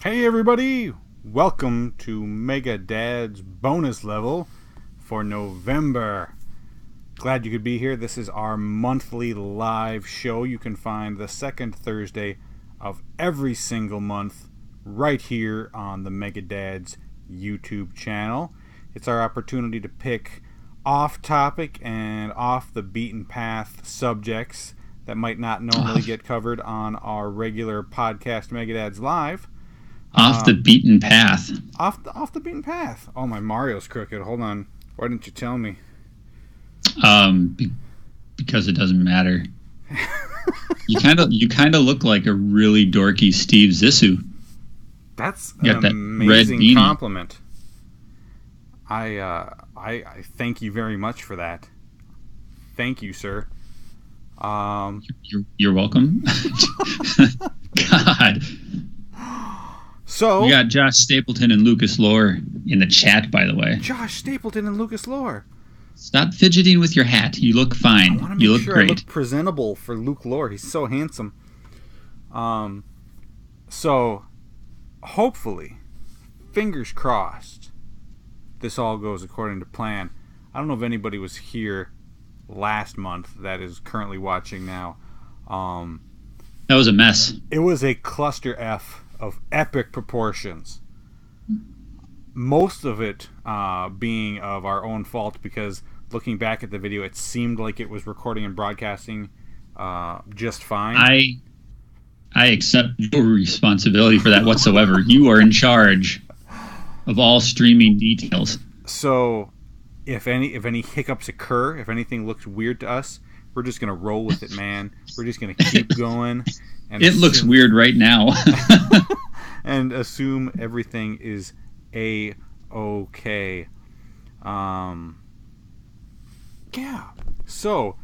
Hey everybody, welcome to Mega Dad's bonus level for November. Glad you could be here. This is our monthly live show. You can find the second Thursday of every single month right here on the Mega Dad's YouTube channel. It's our opportunity to pick off-topic and off-the-beaten-path subjects that might not normally get covered on our regular podcast Mega Dad's Live. Off the beaten path. Off the beaten path. Oh, my Mario's crooked. Hold on. Why didn't you tell me? Because it doesn't matter. You kind of look like a really dorky Steve Zissou. That's an amazing compliment. I thank you very much for that. Thank you, sir. You're welcome. God. So we got Josh Stapleton and Lucas Lohr in the chat, by the way. Josh Stapleton and Lucas Lohr. Stop fidgeting with your hat. You look fine. I want to make you look sure great. I look presentable for Luke Lohr. He's so handsome. So hopefully, fingers crossed, this all goes according to plan. I don't know if anybody was here last month that is currently watching now. That was a mess. It was a cluster F of epic proportions. Most of it being of our own fault, because looking back at the video, it seemed like it was recording and broadcasting just fine. I accept no responsibility for that whatsoever. You are in charge of all streaming details. So if any hiccups occur, if anything looks weird to us, we're just gonna roll with it, man. We're just gonna keep going. And it looks weird right now. And assume everything is A-okay. Yeah. So,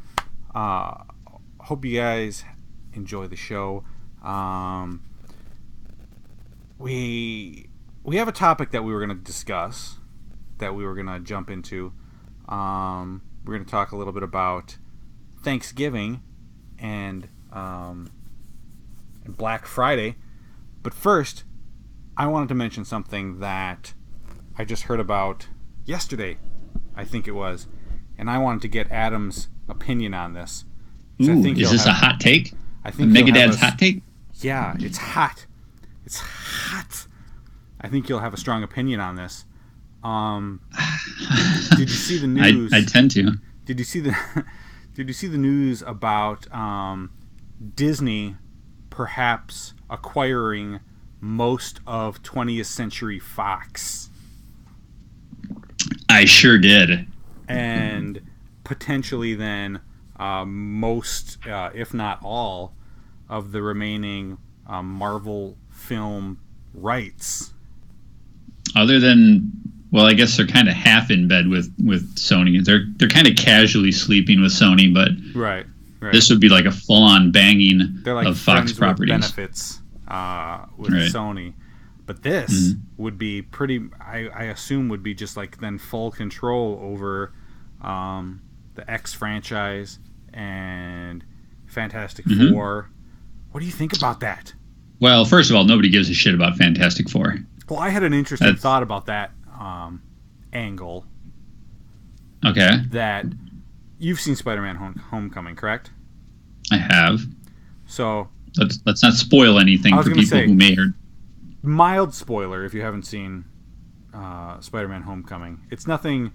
hope you guys enjoy the show. We have a topic that we were going to discuss, that we were going to jump into. We're going to talk a little bit about Thanksgiving and Black Friday. But first, I wanted to mention something that I just heard about yesterday, I think it was, and I wanted to get Adam's opinion on this. Ooh, is this a hot take? I think Mega Dad's hot take? Yeah, it's hot. It's hot. I think you'll have a strong opinion on this. Did you see the news? I tend to. Did you see the news about Disney perhaps acquiring most of 20th Century Fox? I sure did. And potentially then most, if not all, of the remaining Marvel film rights. Other than, well, I guess they're kind of half in bed with Sony. They're kind of casually sleeping with Sony, but right. This would be like a full-on banging like of Fox properties. Benefits with Sony. But this would be pretty, I assume, would be just like then full control over the X franchise and Fantastic Four. What do you think about that? Well, first of all, nobody gives a shit about Fantastic Four. Well, I had an interesting thought about that angle. Okay. That you've seen Spider-Man Homecoming, correct? I have. So let's not spoil anything for people who may or... Mild spoiler if you haven't seen Spider-Man Homecoming. It's nothing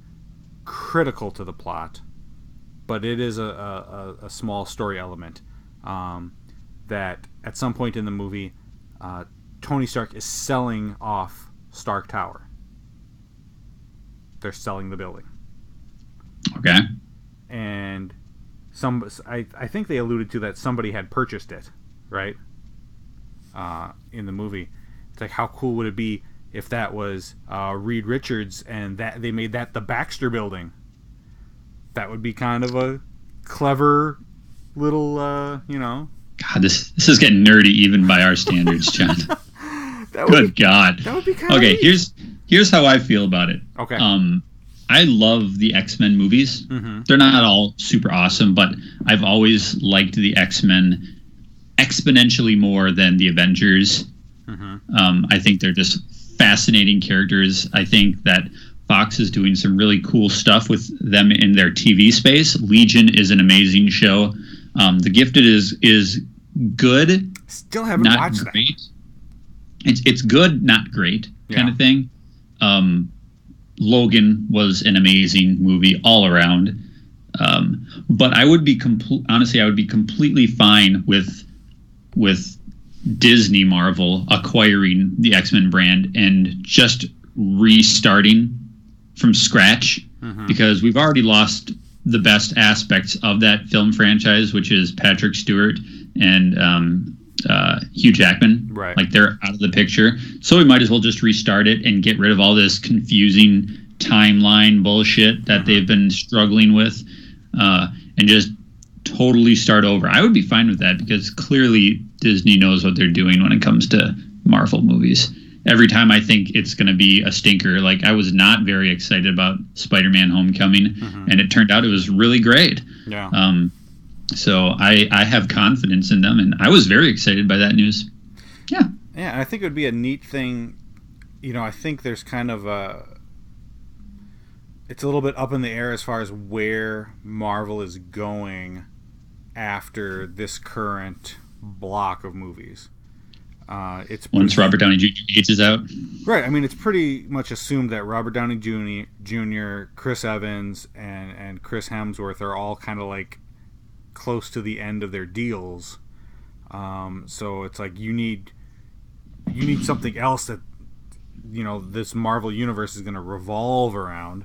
critical to the plot, but it is a small story element that at some point in the movie, Tony Stark is selling off Stark Tower. They're selling the building. Okay. And I think they alluded to that somebody had purchased it, right? In the movie. It's like, how cool would it be if that was Reed Richards and that they made that the Baxter Building? That would be kind of a clever little, God, this is getting nerdy even by our standards, John. Good God. That would be kind of okay. Here's how I feel about it. Okay. I love the X-Men movies. Mm-hmm. They're not all super awesome, but I've always liked the X-Men exponentially more than the Avengers I think they're just fascinating characters. I think that Fox is doing some really cool stuff with them in their TV space. Legion is an amazing show. The Gifted is good. Still haven't not watched great. It's good, not great kind of thing. Logan was an amazing movie all around. But I would be honestly, I would be completely fine with Disney Marvel acquiring the X-Men brand and just restarting from scratch, because we've already lost the best aspects of that film franchise, which is Patrick Stewart and Hugh Jackman. Right. Like, they're out of the picture. So we might as well just restart it and get rid of all this confusing timeline bullshit that they've been struggling with, and just totally start over. I would be fine with that, because clearly Disney knows what they're doing when it comes to Marvel movies. Every time I think it's going to be a stinker, like I was not very excited about Spider-Man Homecoming, and it turned out it was really great. Yeah. So I have confidence in them, and I was very excited by that news. Yeah. Yeah, and I think it would be a neat thing. You know, I think there's kind of it's a little bit up in the air as far as where Marvel is going after this current block of movies. Once Robert Downey Jr. ages out. Right. I mean, it's pretty much assumed that Robert Downey Jr., Chris Evans, and Chris Hemsworth are all kind of like close to the end of their deals. So it's like you need something else that, you know, this Marvel universe is going to revolve around.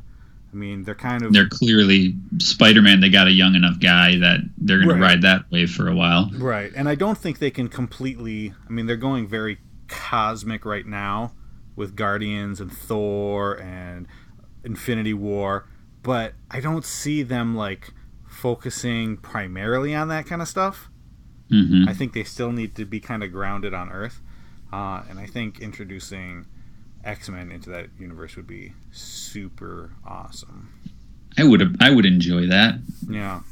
I mean, they're clearly Spider-Man. They got a young enough guy that they're going to ride that wave for a while. Right. And I don't think they can completely, I mean, they're going very cosmic right now with Guardians and Thor and Infinity War, but I don't see them like focusing primarily on that kind of stuff. I think they still need to be kind of grounded on Earth. And I think introducing X-Men into that universe would be super awesome. I would enjoy that. Yeah.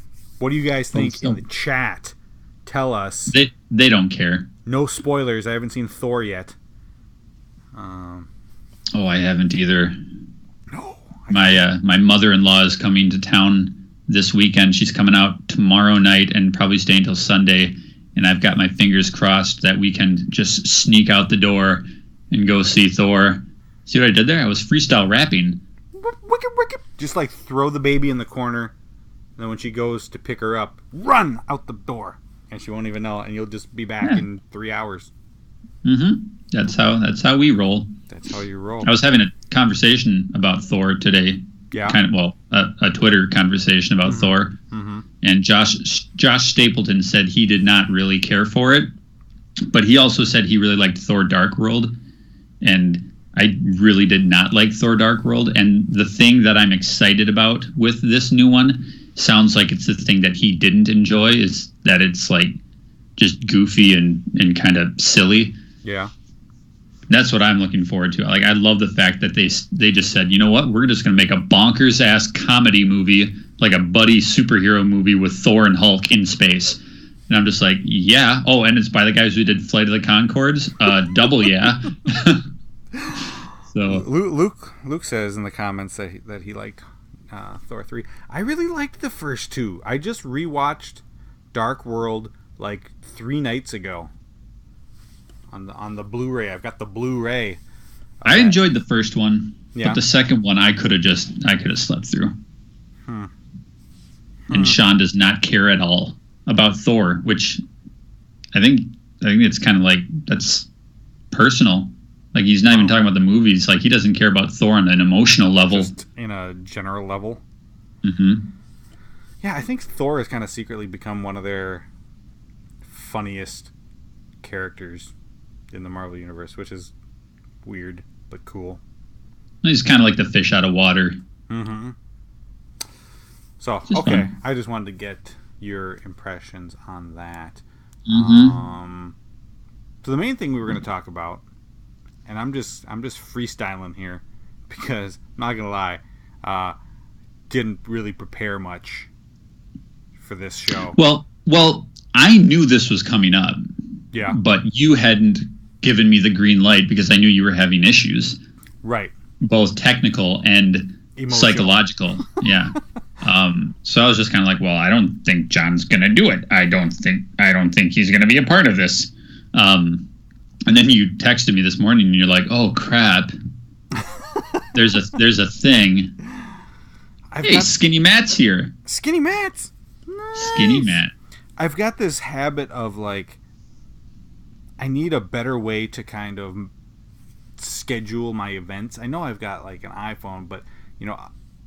What do you guys think in the chat? Tell us. They don't care. No spoilers. I haven't seen Thor yet. I haven't either. No. My mother-in-law is coming to town this weekend. She's coming out tomorrow night and probably staying until Sunday. And I've got my fingers crossed that we can just sneak out the door and go see Thor. See what I did there? I was freestyle rapping. Wicked. Just like throw the baby in the corner. And then when she goes to pick her up, run out the door. And she won't even know it. And you'll just be back in 3 hours. That's how we roll. That's how you roll. I was having a conversation about Thor today. Yeah. A Twitter conversation about Thor. And Josh Stapleton said he did not really care for it. But he also said he really liked Thor Dark World. And I really did not like Thor Dark World. And the thing that I'm excited about with this new one sounds like it's the thing that he didn't enjoy, is that it's like just goofy and kind of silly. Yeah. That's what I'm looking forward to. Like, I love the fact that they just said, you know what, we're just going to make a bonkers ass comedy movie, like a buddy superhero movie with Thor and Hulk in space. And I'm just like, yeah. Oh, and it's by the guys who did Flight of the Conchords. Double yeah. So Luke says in the comments that he liked Thor 3. I really liked the first two. I just rewatched Dark World like 3 nights ago on the Blu-ray. I've got the Blu-ray. I enjoyed the first one, yeah. But the second one I could have slept through. And Sean does not care at all about Thor, which I think it's kind of like, that's personal. Like, he's not even talking about the movies. Like, he doesn't care about Thor on an emotional level. Just in a general level. Yeah, I think Thor has kind of secretly become one of their funniest characters in the Marvel Universe, which is weird, but cool. He's kind of like the fish out of water. So, just okay. fun. I just wanted to get your impressions on that. So the main thing we were going to talk about, and I'm just freestyling here because I'm not gonna lie, didn't really prepare much for this show. Well, I knew this was coming up. Yeah. But you hadn't given me the green light because I knew you were having issues, Right. both technical and Emotional. psychological. Yeah. So I was just kind of like, well, I don't think John's gonna do it. I don't think he's gonna be a part of this. And then you texted me this morning, and you're like, oh crap, there's a thing. Hey, Skinny Matt's here. Skinny Matt's. Nice. Skinny Matt. I've got this habit of like, I need a better way to kind of schedule my events. I know I've got like an iPhone, but you know,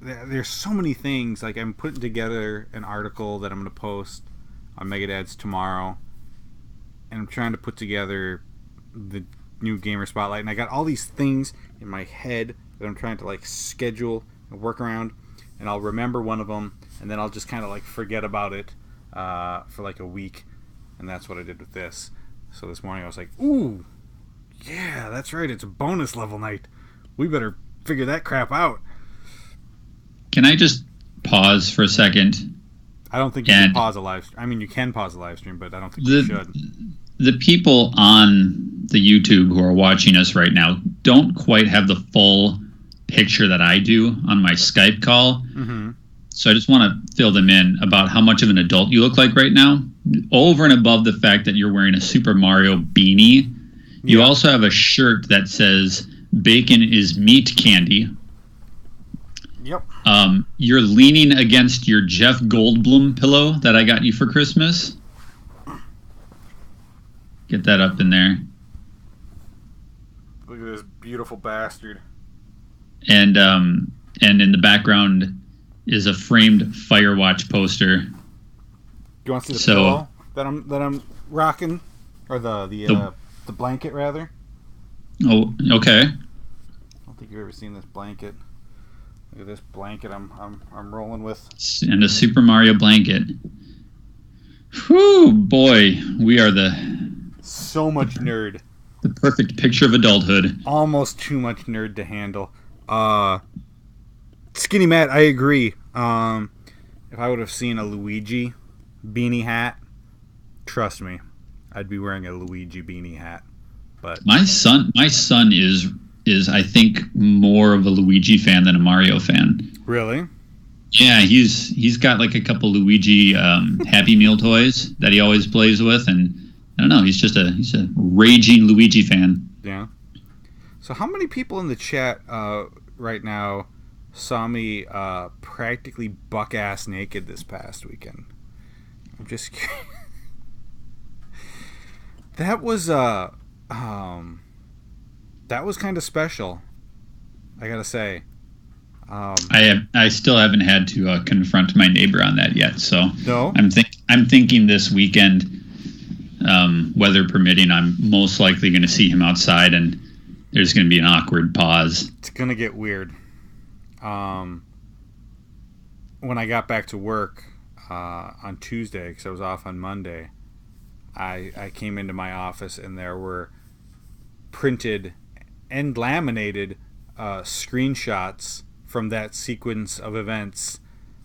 there's so many things. Like, I'm putting together an article that I'm going to post on Megadads tomorrow, and I'm trying to put together the new Gamer Spotlight, and I got all these things in my head that I'm trying to like schedule and work around, and I'll remember one of them, and then I'll just kind of like forget about it for like a week, and that's what I did with this. So this morning I was like, ooh, yeah, that's right, it's a bonus level night. We better figure that crap out. Can I just pause for a second? I don't think you can pause a live stream. I mean, you can pause a live stream, but I don't think you should. The people on the YouTube who are watching us right now don't quite have the full picture that I do on my Skype call. Mm-hmm. So I just want to fill them in about how much of an adult you look like right now. Over and above the fact that you're wearing a Super Mario beanie, you also have a shirt that says "Bacon is meat candy." Yep. You're leaning against your Jeff Goldblum pillow that I got you for Christmas. Get that up in there. Look at this beautiful bastard. And in the background is a framed Firewatch poster. Do you want to see the pillow that I'm rocking, or the blanket rather? Oh, okay. I don't think you've ever seen this blanket. Look at this blanket I'm rolling with. And a Super Mario blanket. Whew, boy, we are so much nerd. The perfect picture of adulthood. Almost too much nerd to handle. Skinny Matt, I agree. If I would have seen a Luigi beanie hat, trust me, I'd be wearing a Luigi beanie hat. But my son is I think more of a Luigi fan than a Mario fan. Really? Yeah, he's got like a couple Luigi Happy Meal toys that he always plays with, and I don't know, he's a raging Luigi fan. Yeah. So how many people in the chat right now saw me practically buck-ass naked this past weekend? I'm just kidding. That was kind of special, I gotta say. I still haven't had to confront my neighbor on that yet. So no? I'm thinking this weekend, weather permitting, I'm most likely going to see him outside, and there's going to be an awkward pause. It's going to get weird. When I got back to work on Tuesday, because I was off on Monday, I came into my office, and there were printed and laminated screenshots from that sequence of events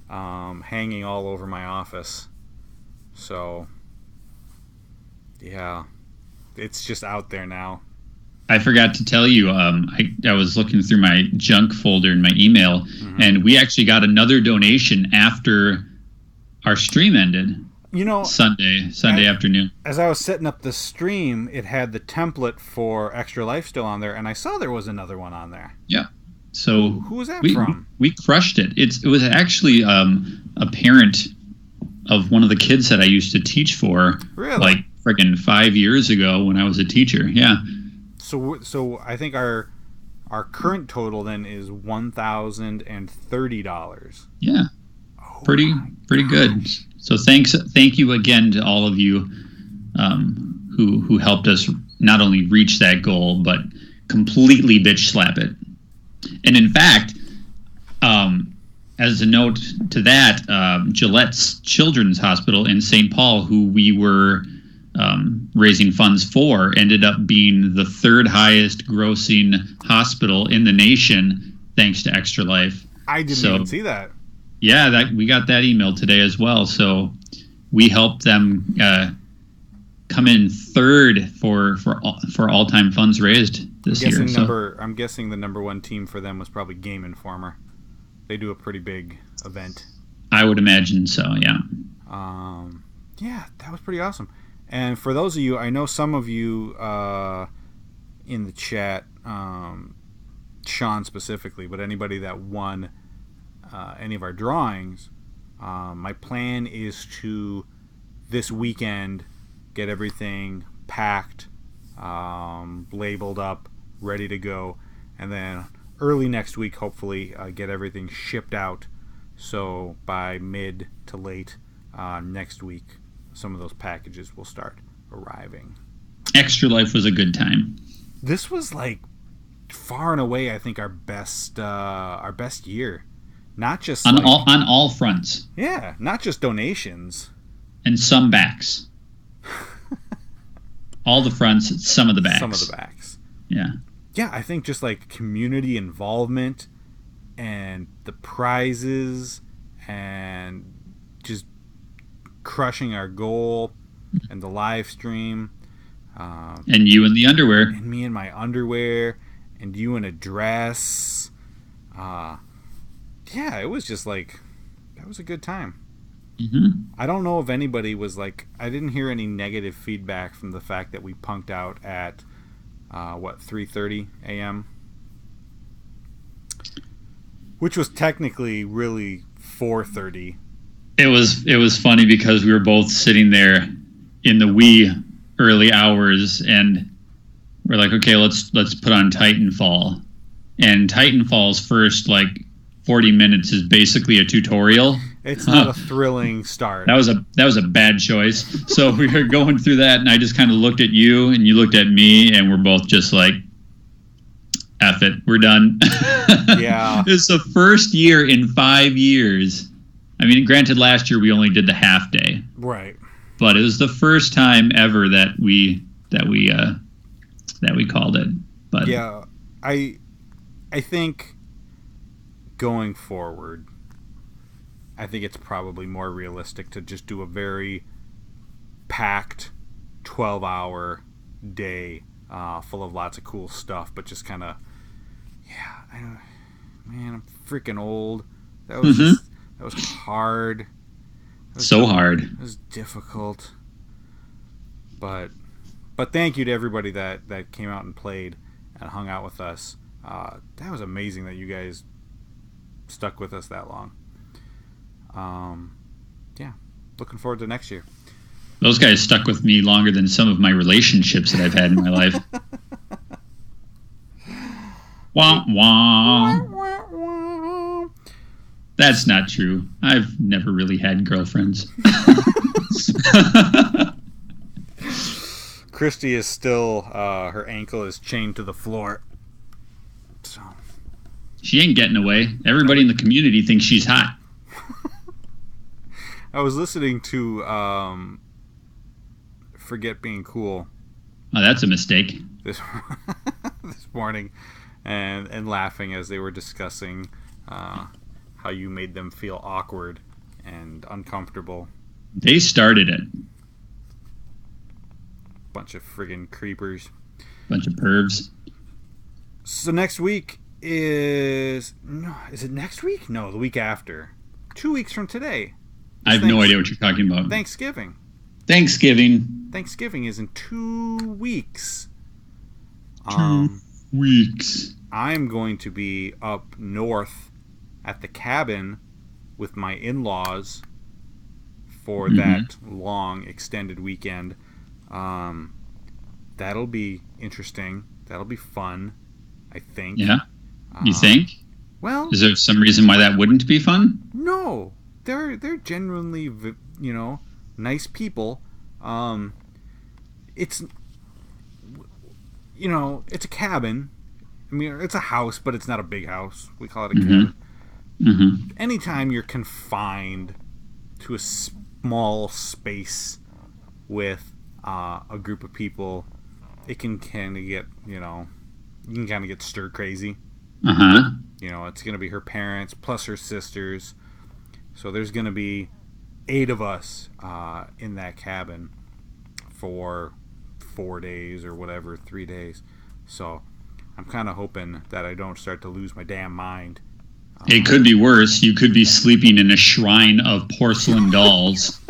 hanging all over my office. So, yeah, it's just out there now. I forgot to tell you, I was looking through my junk folder in my email, mm-hmm. and we actually got another donation after our stream ended. You know, Sunday afternoon. As I was setting up the stream, it had the template for Extra Life still on there, and I saw there was another one on there. Yeah. So who was that from? We crushed it. It was actually a parent of one of the kids that I used to teach for. Really? Like freaking 5 years ago when I was a teacher. Yeah. So I think our current total then is $1,030. Yeah. Oh, pretty good. So thank you again to all of you who helped us not only reach that goal but completely bitch slap it. And in fact, as a note to that, Gillette's Children's Hospital in St. Paul, who we were raising funds for, ended up being the third highest grossing hospital in the nation, thanks to Extra Life. I didn't even see that. Yeah, we got that email today as well. So we helped them come in third for all time funds raised this year. I'm guessing the number one team for them was probably Game Informer. They do a pretty big event. I would imagine so. Yeah. Yeah, that was pretty awesome. And for those of you, I know some of you in the chat, Sean specifically, but anybody that won any of our drawings, my plan is to this weekend get everything packed, labeled up, ready to go, and then early next week, hopefully, get everything shipped out. So by mid to late next week, some of those packages will start arriving. Extra Life was a good time. This was like far and away, I think, our best year. Not just on all fronts. Yeah, not just donations and some backs. All the fronts, some of the backs. Some of the backs. Yeah. Yeah, I think just like community involvement and the prizes and just crushing our goal and the live stream. And you in the underwear. And me in my underwear and you in a dress. Yeah, it was just like, that was a good time. Mm-hmm. I don't know if anybody was like, I didn't hear any negative feedback from the fact that we punked out at 3:30 a.m., which was technically really 4:30. It was funny because we were both sitting there in the wee early hours, and we're like, okay, let's put on Titanfall, and Titanfall's first like 40 minutes is basically a tutorial. It's not a thrilling start. That was a bad choice. So we were going through that, and I just kind of looked at you, and you looked at me, and we're both just like, F it, we're done. Yeah. It's the first year in 5 years. I mean, granted, last year we only did the half day. Right. But it was the first time ever that we called it. But yeah, I think going forward, I think it's probably more realistic to just do a very packed 12-hour day full of lots of cool stuff, but just kind of, yeah, man, I'm freaking old. That was that was hard. Hard. It was difficult. But thank you to everybody that came out and played and hung out with us. That was amazing that you guys stuck with us that long. Yeah, looking forward to next year. Those guys stuck with me longer than some of my relationships that I've had in my life. Wah, wah. That's not true. I've never really had girlfriends. Christy is still, her ankle is chained to the floor. So she ain't getting away. Everybody in the community thinks she's hot. I was listening to Forget Being Cool. Oh, that's a mistake. This morning, and laughing as they were discussing how you made them feel awkward and uncomfortable. They started it. Bunch of friggin' creepers. Bunch of pervs. So next week is it next week? No, the week after. 2 weeks from today. I have no idea what you're talking about. Thanksgiving. Thanksgiving is in 2 weeks. 2 weeks. I'm going to be up north at the cabin with my in-laws for that long extended weekend. That'll be interesting. That'll be fun, I think. Yeah. You think? Well, is there some reason why that wouldn't be fun? No. They're genuinely, nice people. It's it's a cabin. I mean, it's a house, but it's not a big house. We call it a cabin. Mm-hmm. Anytime you're confined to a small space with a group of people, it can kind of get, you can kind of get stir crazy. Uh-huh. It's going to be her parents plus her sisters. So there's going to be 8 of us in that cabin for 4 days or whatever, 3 days. So I'm kind of hoping that I don't start to lose my damn mind. It could be worse. You could be sleeping in a shrine of porcelain dolls.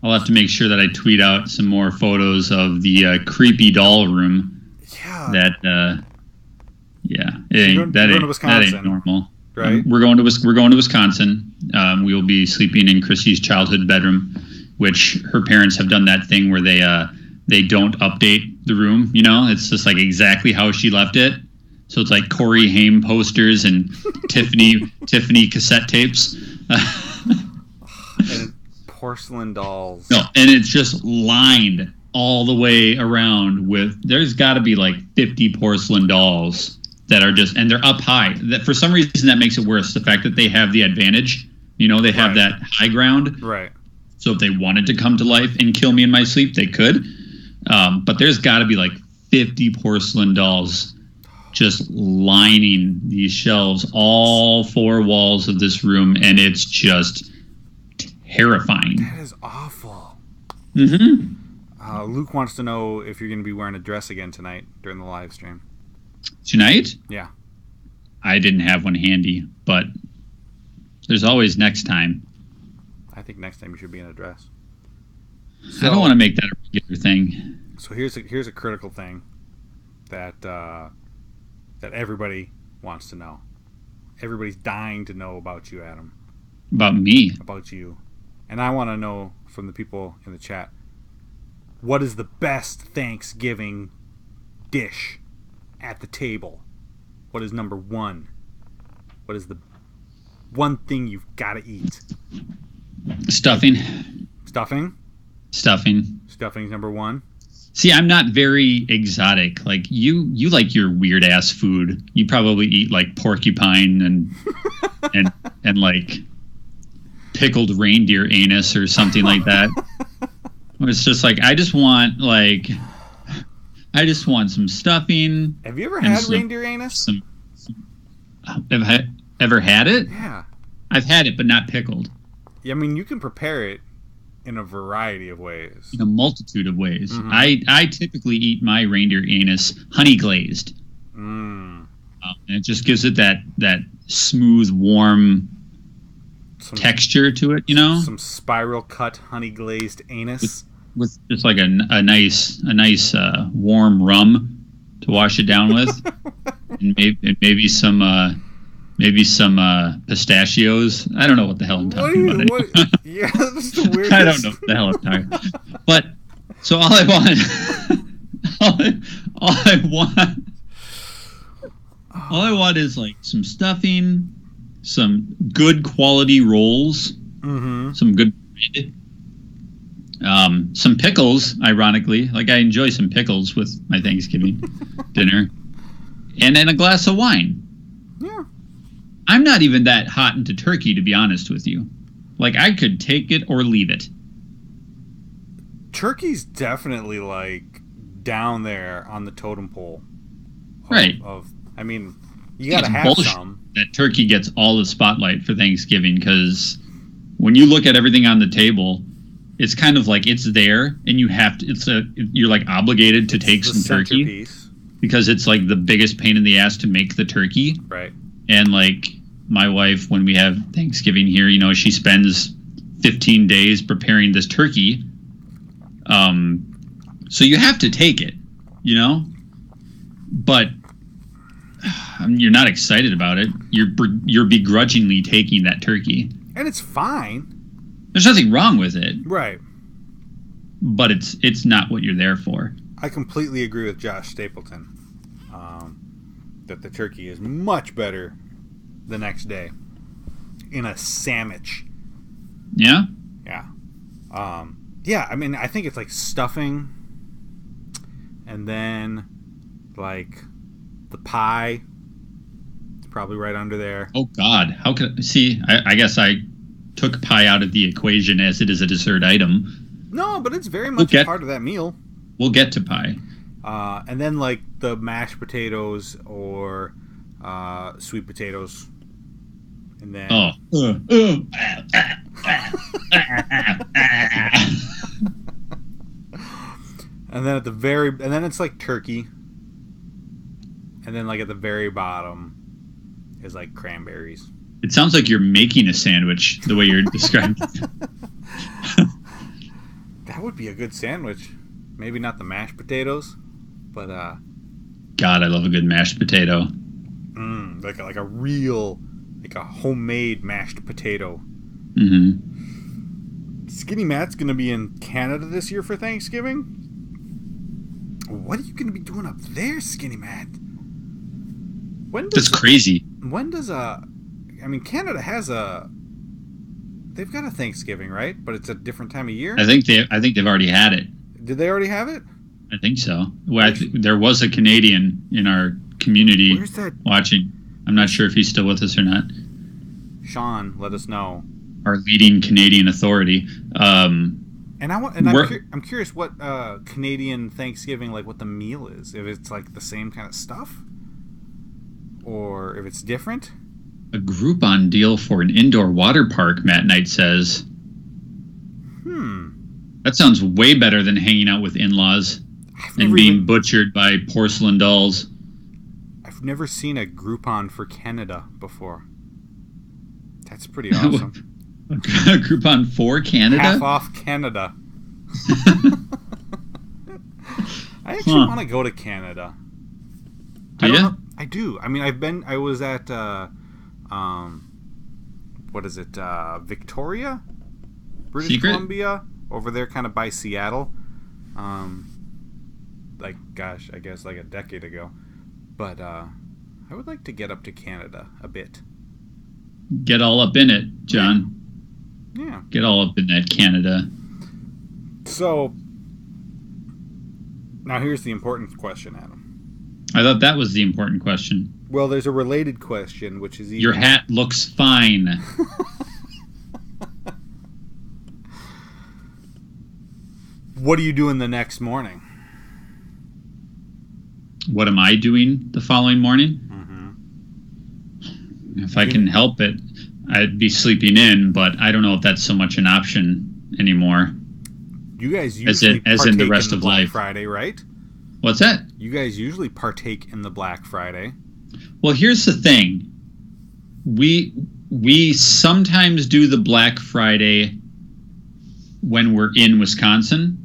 I'll have to make sure that I tweet out some more photos of the creepy doll room. Yeah. That, You're going to that Wisconsin, ain't normal. right? We're going to Wisconsin. We will be sleeping in Chrissy's childhood bedroom, which her parents have done that thing where they don't update the room. You know, it's just like exactly how she left it. So it's like Corey Haim posters and Tiffany cassette tapes. And porcelain dolls. No, and it's just lined all the way around with. There's got to be like 50 porcelain dolls that are just, and they're up high. That for some reason that makes it worse. The fact that they have the advantage. You know, they have that high ground. Right. So if they wanted to come to life and kill me in my sleep, they could. But there's got to be like 50 porcelain dolls just lining these shelves, all four walls of this room, and it's just terrifying. That is awful. Mm-hmm. Luke wants to know if you're going to be wearing a dress again tonight during the live stream. Tonight? Yeah. I didn't have one handy, but there's always next time. I think next time you should be in a dress. I don't want to make that a regular thing. So here's a critical thing that that everybody wants to know. Everybody's dying to know about you, Adam. About me? About you. And I want to know from the people in the chat, what is the best Thanksgiving dish at the table? What is number one? What is the one thing you've got to eat? Stuffing. Stuffing? Stuffing's number one. See, I'm not very exotic. Like you like your weird ass food. You probably eat like porcupine and like pickled reindeer anus or something like that. It's just like I just want some stuffing. Have you ever had reindeer anus? Have I ever had it? Yeah. I've had it, but not pickled. Yeah, I mean, you can prepare it in a variety of ways. In a multitude of ways. Mm-hmm. I typically eat my reindeer anus honey glazed. Mm. And it just gives it that smooth, warm texture to it, you know? Some spiral cut honey glazed anus. With just like a nice warm rum to wash it down with. and maybe some pistachios. I don't know what the hell I'm talking about. Yeah, that's the weirdest. I don't know what the hell I'm talking about. But so all I want is like some stuffing, some good quality rolls, some good bread, some pickles. Ironically, like I enjoy some pickles with my Thanksgiving dinner, and then a glass of wine. Yeah. I'm not even that hot into turkey, to be honest with you. Like, I could take it or leave it. Turkey's definitely, like, down there on the totem pole. Right. I mean, you gotta have some. That turkey gets all the spotlight for Thanksgiving, because when you look at everything on the table, it's kind of like it's there, and you have to. You're like obligated to take some turkey centerpiece. Because it's like the biggest pain in the ass to make the turkey. Right. And like my wife, when we have Thanksgiving here, you know, she spends 15 days preparing this turkey. So you have to take it, you know, but you're not excited about it. You're begrudgingly taking that turkey. And it's fine. There's nothing wrong with it. Right. But it's not what you're there for. I completely agree with Josh Stapleton that the turkey is much better the next day in a sandwich. Yeah? Yeah. Yeah, I mean, I think it's like stuffing and then like the pie. It's probably right under there. Oh, God. How could... See, I guess I took pie out of the equation as it is a dessert item. No, but it's very much a part of that meal. We'll get to pie. And then like the mashed potatoes or sweet potatoes. And then And then and then it's like turkey. And then like at the very bottom is like cranberries. It sounds like you're making a sandwich the way you're describing it. That would be a good sandwich. Maybe not the mashed potatoes, but God, I love a good mashed potato. like a real, like a homemade mashed potato. Mm-hmm. Skinny Matt's gonna be in Canada this year for Thanksgiving. What are you gonna be doing up there, Skinny Matt? That's crazy. When does Canada has they've got a Thanksgiving, right? But it's a different time of year. I think they've already had it. Did they already have it? I think so. Well, there was a Canadian in our community watching. I'm not sure if he's still with us or not. Sean, let us know. Our leading Canadian authority. I'm curious what Canadian Thanksgiving, like what the meal is. If it's like the same kind of stuff, or if it's different. A Groupon deal for an indoor water park, Matt Knight says. That sounds way better than hanging out with in-laws and being butchered by porcelain dolls. I've never seen a Groupon for Canada before. That's pretty awesome. A Groupon for Canada? Half off Canada. I actually want to go to Canada. Do you? I do. I mean, I was at, what is it, Victoria? British Columbia? Over there kind of by Seattle. I guess like a decade ago. But I would like to get up to Canada a bit. Get all up in it, John. Yeah. Get all up in that Canada. So, now here's the important question, Adam. I thought that was the important question. Well, there's a related question, which is... Your hat looks fine. What are you doing the next morning? What am I doing the following morning? Mm-hmm. If I can help it, I'd be sleeping in, but I don't know if that's so much an option anymore. You guys usually as in the rest of Black life. Friday, right? What's that? You guys usually partake in the Black Friday. Well, here's the thing. We sometimes do the Black Friday when we're in Wisconsin,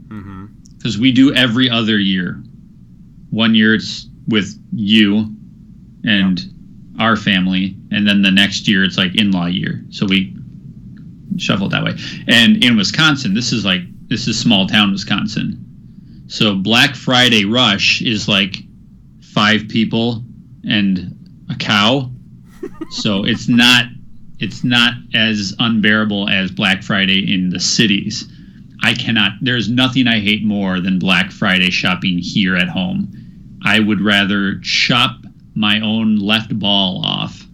because we do every other year. One year it's with you and our family, and then the next year it's like in-law year. So we shuffle it that way. And in Wisconsin, this is small town Wisconsin. So Black Friday rush is like 5 people and a cow. So it's not as unbearable as Black Friday in the cities. There's nothing I hate more than Black Friday shopping here at home. I would rather chop my own left ball off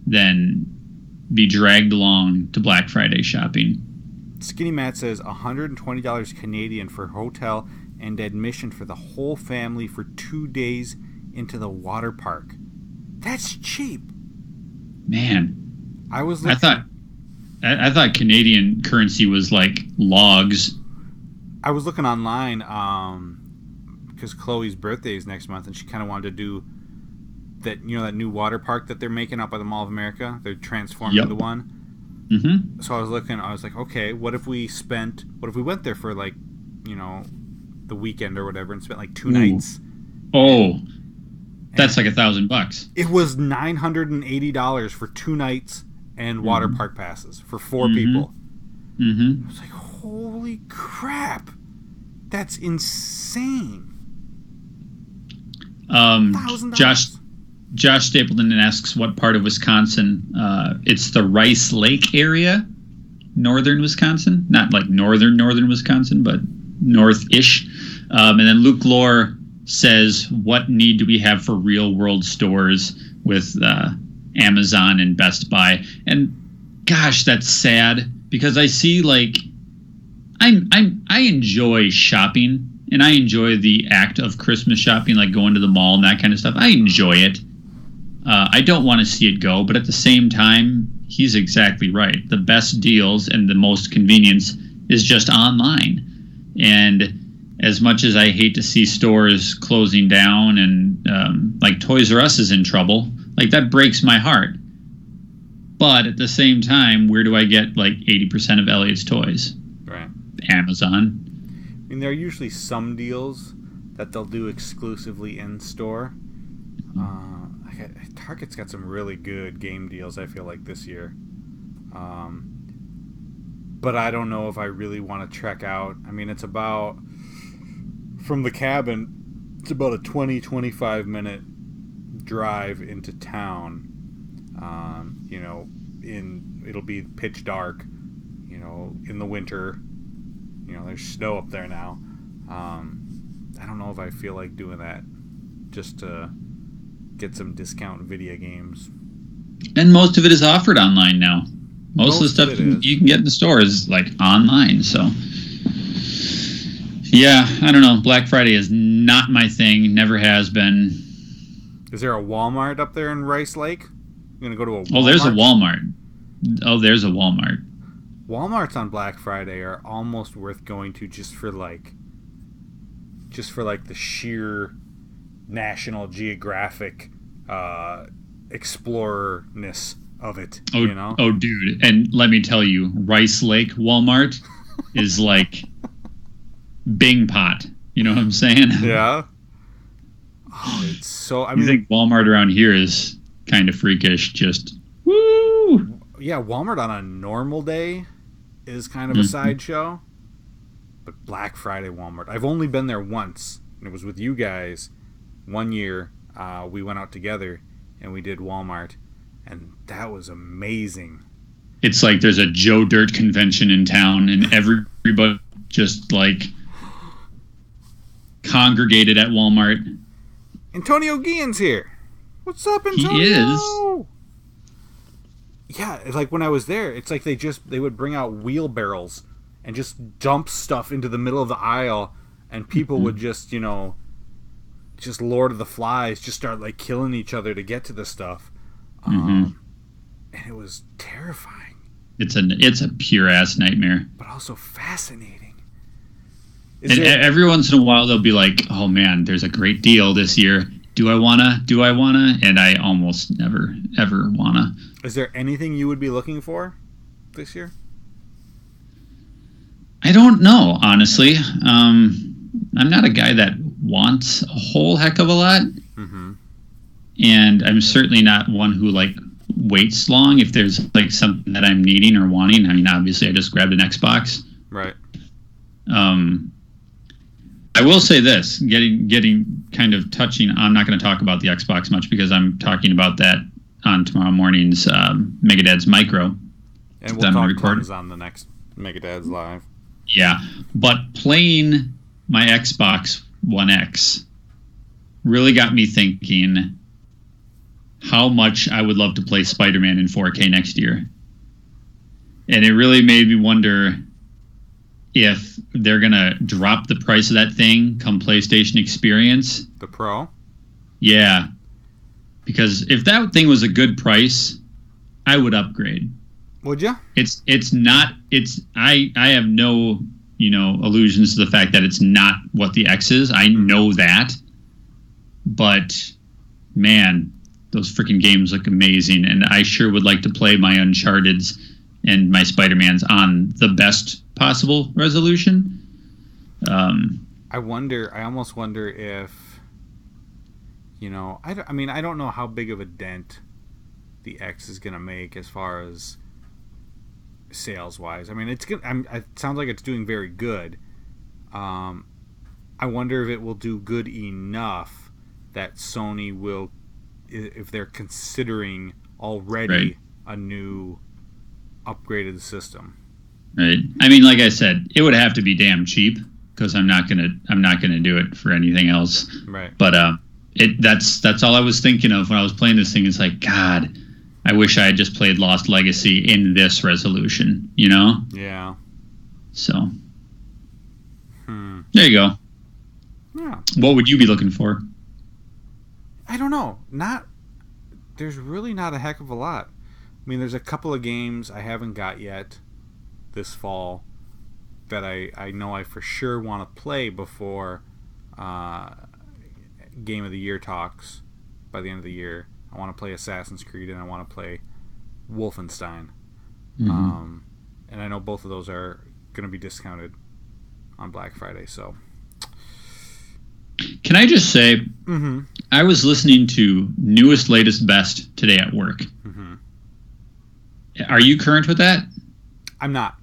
than be dragged along to Black Friday shopping. Skinny Matt says $120 Canadian for hotel and admission for the whole family for 2 days into the water park. That's cheap. Man. I thought Canadian currency was like logs. I was looking online because Chloe's birthday is next month, and she kind of wanted to do that. You know, that new water park that they're making up by the Mall of America. They're transforming into one. Mm-hmm. So I was looking. I was like, okay, what if we went there for like, you know, the weekend or whatever, and spent like 2 nights? Oh, that's like $1,000. It was $980 for 2 nights. And water park passes for 4 people. I was like, holy crap. That's insane. $1,000. Josh Stapleton asks what part of Wisconsin. It's the Rice Lake area, northern Wisconsin. Not like northern Wisconsin, but north-ish. And then Luke Lore says, what need do we have for real-world stores with... Amazon and Best Buy? And gosh, that's sad, because I see like I enjoy shopping, and I enjoy the act of Christmas shopping, like going to the mall and that kind of stuff. I enjoy it. I don't want to see it go, but at the same time, he's exactly right. The best deals and the most convenience is just online. And as much as I hate to see stores closing down and like Toys R Us is in trouble, like that breaks my heart. But at the same time, where do I get like 80% of Elliot's toys? Right. Amazon. I mean, there are usually some deals that they'll do exclusively in store. Target's got some really good game deals, I feel like, this year. But I don't know if I really want to trek out. I mean, it's about, from the cabin, it's about a 20-25 minute drive into town. It'll be pitch dark, in the winter. There's snow up there now. I don't know if I feel like doing that just to get some discount video games. And most of it is offered online now. Most of the stuff you can get in the store is like online. So, yeah, I don't know. Black Friday is not my thing. Never has been. Is there a Walmart up there in Rice Lake? You're going to go to a Walmart? Oh, there's a Walmart. There's a Walmart. Walmarts on Black Friday are almost worth going to just for the sheer National Geographic explorerness of it. Oh, dude. And let me tell you, Rice Lake Walmart is like Bing Pot. You know what I'm saying? Yeah. Oh, it's so... I think Walmart around here is kind of freakish. Just, woo! Yeah, Walmart on a normal day is kind of a sideshow. But Black Friday Walmart, I've only been there once. And it was with you guys. One year, we went out together and we did Walmart. And that was amazing. It's like there's a Joe Dirt convention in town and everybody just like congregated at Walmart. Antonio Guillen's here. What's up, Antonio? He is. Yeah, like when I was there, it's like they would bring out wheelbarrows and just dump stuff into the middle of the aisle, and people would just, just Lord of the Flies, just start like killing each other to get to the stuff. And it was terrifying. It's a pure ass nightmare, but also fascinating. Every once in a while they'll be like, "Oh man, there's a great deal this year. Do I wanna? And I almost never ever wanna. Is there anything you would be looking for this year? I don't know, honestly. I'm not a guy that wants a whole heck of a lot. And I'm certainly not one who like waits long if there's like something that I'm needing or wanting. I mean, obviously I just grabbed an Xbox. Right. I will say this, getting kind of touching, I'm not going to talk about the Xbox much because I'm talking about that on tomorrow morning's Megadads Micro. And we'll talk tons on the next Megadads Live. Yeah, but playing my Xbox One X really got me thinking how much I would love to play Spider-Man in 4K next year. And it really made me wonder if they're going to drop the price of that thing come PlayStation Experience. The Pro? Yeah. Because if that thing was a good price, I would upgrade. Would you? I have no, illusions to the fact that it's not what the X is. I know that. But, man, those freaking games look amazing. And I sure would like to play my Uncharted's and my Spider-Man's on the best possible resolution. I almost wonder if, I don't know how big of a dent the X is going to make as far as sales-wise. I mean, it sounds like it's doing very good. I wonder if it will do good enough that Sony will, if they're considering already a new upgraded system. Right. I mean, like I said, it would have to be damn cheap because I'm not gonna do it for anything else. Right. But that's all I was thinking of when I was playing this thing. It's like, God, I wish I had just played Lost Legacy in this resolution. Yeah. So. There you go. Yeah. What would you be looking for? I don't know. There's really not a heck of a lot. I mean, there's a couple of games I haven't got yet this fall. that I know I for sure want to play before Game of the Year talks by the end of the year. I want to play Assassin's Creed and I want to play Wolfenstein. Mm-hmm. And I know both of those are going to be discounted on Black Friday. So, can I just say, mm-hmm. I was listening to Newest, Latest, Best today at work. Mm-hmm. Are you current with that? I'm not.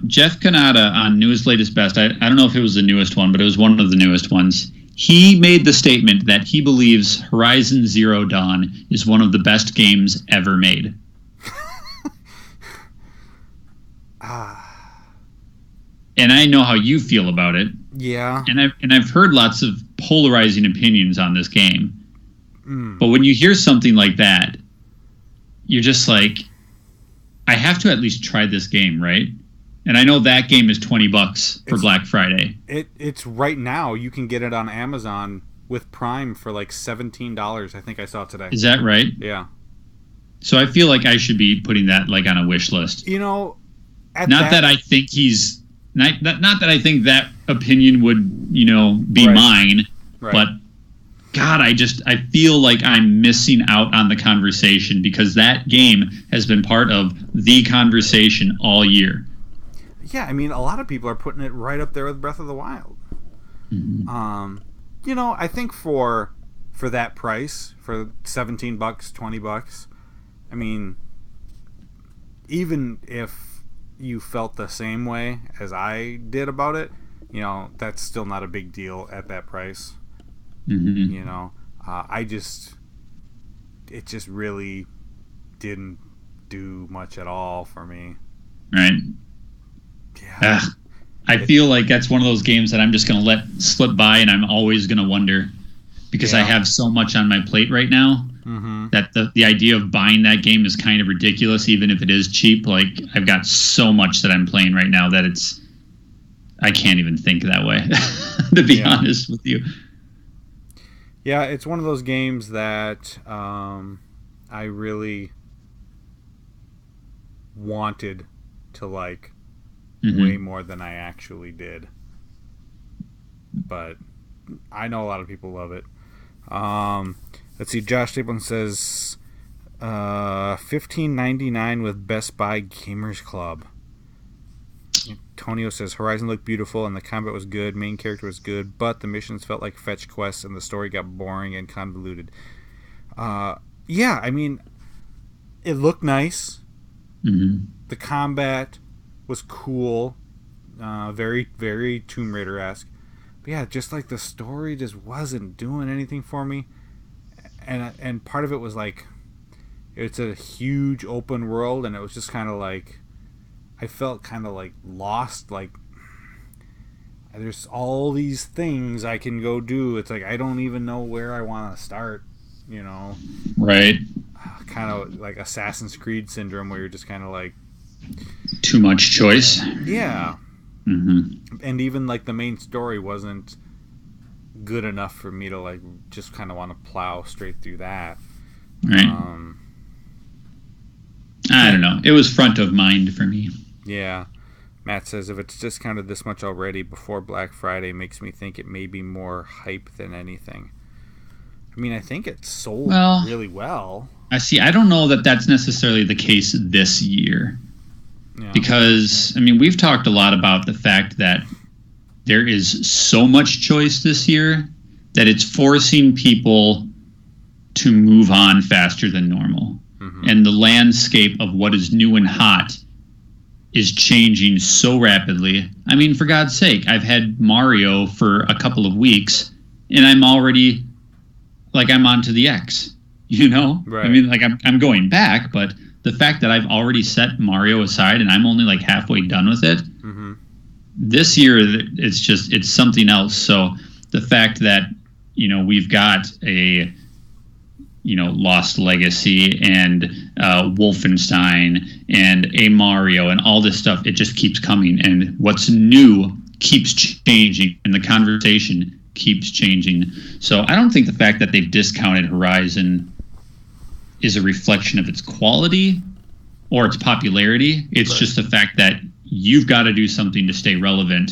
Jeff Kanata on Newest, Latest, Best. I don't know if it was the newest one, but it was one of the newest ones. He made the statement that he believes Horizon Zero Dawn is one of the best games ever made. And I know how you feel about it. Yeah. And I've heard lots of polarizing opinions on this game. Mm. But when you hear something like that, you're just like, I have to at least try this game, right? And I know that game is $20 for Black Friday. It's right now. You can get it on Amazon with Prime for like $17. I think I saw today. Is that right? Yeah. So I feel like I should be putting that like on a wish list. You know, not that I think he's not that I think that opinion would, you know, be right. mine, right. but God, I feel like I'm missing out on the conversation because that game has been part of the conversation all year. Yeah, I mean, a lot of people are putting it right up there with Breath of the Wild. Mm-hmm. You know, I think for that price, for $17, $20, I mean, even if you felt the same way as I did about it, you know, that's still not a big deal at that price. Mm-hmm. You know, it just really didn't do much at all for me. Right. Yeah. I feel like that's one of those games that I'm just going to let slip by, and I'm always going to wonder because I have so much on my plate right now mm-hmm. that the idea of buying that game is kind of ridiculous, even if it is cheap. Like, I've got so much that I'm playing right now that I can't even think that way, to be honest with you. Yeah, it's one of those games that I really wanted to like way more than I actually did. But I know a lot of people love it. Let's see, Josh Stapleton says $15.99 with Best Buy Gamers Club. Antonio says Horizon looked beautiful and the combat was good, main character was good, but the missions felt like fetch quests and the story got boring and convoluted. Yeah, I mean, it looked nice. Mm-hmm. The combat was cool, very, very Tomb Raider-esque. But yeah, just like the story just wasn't doing anything for me. And part of it was like, it's a huge open world, and it was just kind of like, I felt kind of like lost, like there's all these things I can go do. It's like I don't even know where I want to start, you know. Right. Kind of like Assassin's Creed syndrome where you're just kind of like too much choice. Yeah. Mm-hmm. And even like the main story wasn't good enough for me to like just kind of want to plow straight through that. Right. I don't know. It was front of mind for me. Yeah. Matt says, if it's discounted this much already before Black Friday, makes me think it may be more hype than anything. I mean, I think it sold really well. I don't know that that's necessarily the case this year. Yeah. Because, I mean, we've talked a lot about the fact that there is so much choice this year that it's forcing people to move on faster than normal. Mm-hmm. And the landscape of what is new and hot is changing so rapidly. I mean, for God's sake, I've had Mario for a couple of weeks, and I'm already, like, I'm on to the X, you know? Right. I mean, like, I'm going back, but the fact that I've already set Mario aside and I'm only, like, halfway done with it, mm-hmm. this year, it's something else. So the fact that, you know, we've got a, you know, Lost Legacy and Wolfenstein and a Mario and all this stuff, it just keeps coming. And what's new keeps changing and the conversation keeps changing. So I don't think the fact that they've discounted Horizon is a reflection of its quality or its popularity. It's just the fact that you've got to do something to stay relevant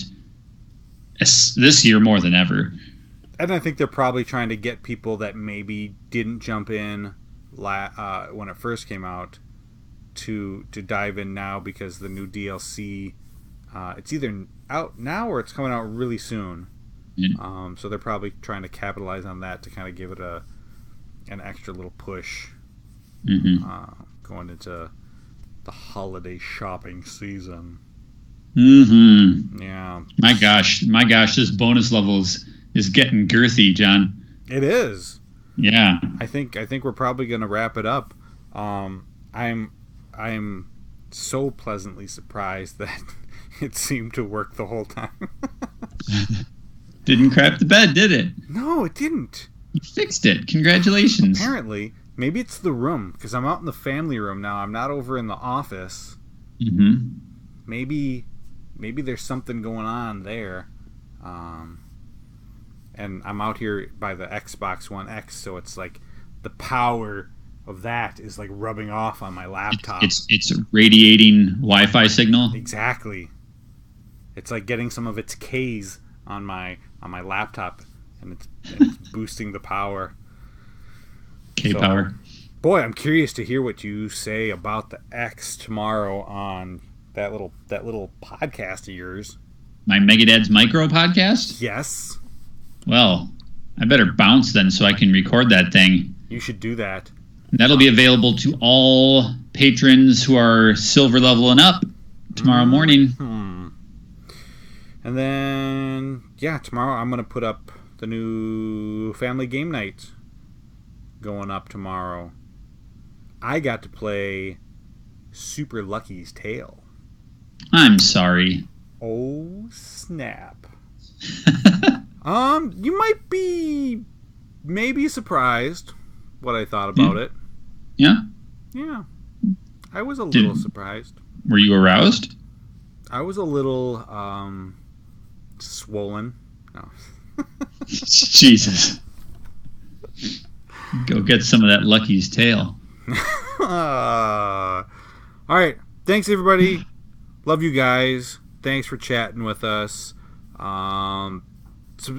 this year more than ever. And I think they're probably trying to get people that maybe didn't jump in when it first came out to dive in now, because the new DLC, it's either out now or it's coming out really soon. Yeah. So they're probably trying to capitalize on that to kind of give it an extra little push going into the holiday shopping season. Mm-hmm. Yeah. My gosh, this bonus level is getting girthy, John. It is. Yeah. I think we're probably going to wrap it up. I'm so pleasantly surprised that it seemed to work the whole time. Didn't crap the bed, did it? No, it didn't. You fixed it. Congratulations. Apparently. Maybe it's the room, because I'm out in the family room now. I'm not over in the office. Mm-hmm. Maybe there's something going on there. And I'm out here by the Xbox One X, so it's like the power of that is like rubbing off on my laptop. It's radiating Wi-Fi signal. Exactly. It's like getting some of its K's on my laptop, and it's boosting the power. K-power. Boy, I'm curious to hear what you say about the X tomorrow on that little podcast of yours. My Megadad's Micro podcast? Yes. Well, I better bounce then so I can record that thing. You should do that. That'll be available to all patrons who are silver level and up tomorrow morning. And then, tomorrow I'm going to put up the new Family Game Night going up tomorrow. I got to play Super Lucky's Tale. I'm sorry. Oh, snap. You might be maybe surprised what I thought about it. Yeah? Yeah. I was a little surprised. Were you aroused? I was a little swollen. No. Jesus. Go get some of that Lucky's Tale. All right. Thanks, everybody. Love you guys. Thanks for chatting with us. So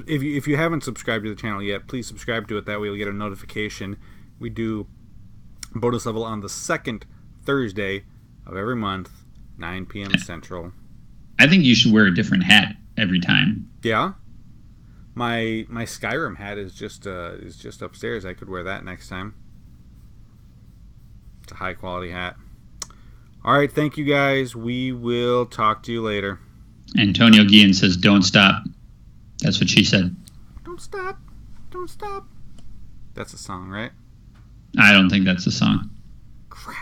if you haven't subscribed to the channel yet, please subscribe to it. That way you'll get a notification. We do bonus level on the second Thursday of every month, 9 p.m. Central. I think you should wear a different hat every time. Yeah? My Skyrim hat is just upstairs. I could wear that next time. It's a high quality hat. All right, thank you guys. We will talk to you later. Antonio Guillen says, "Don't stop." That's what she said. Don't stop. Don't stop. That's a song, right? I don't think that's a song. Crap.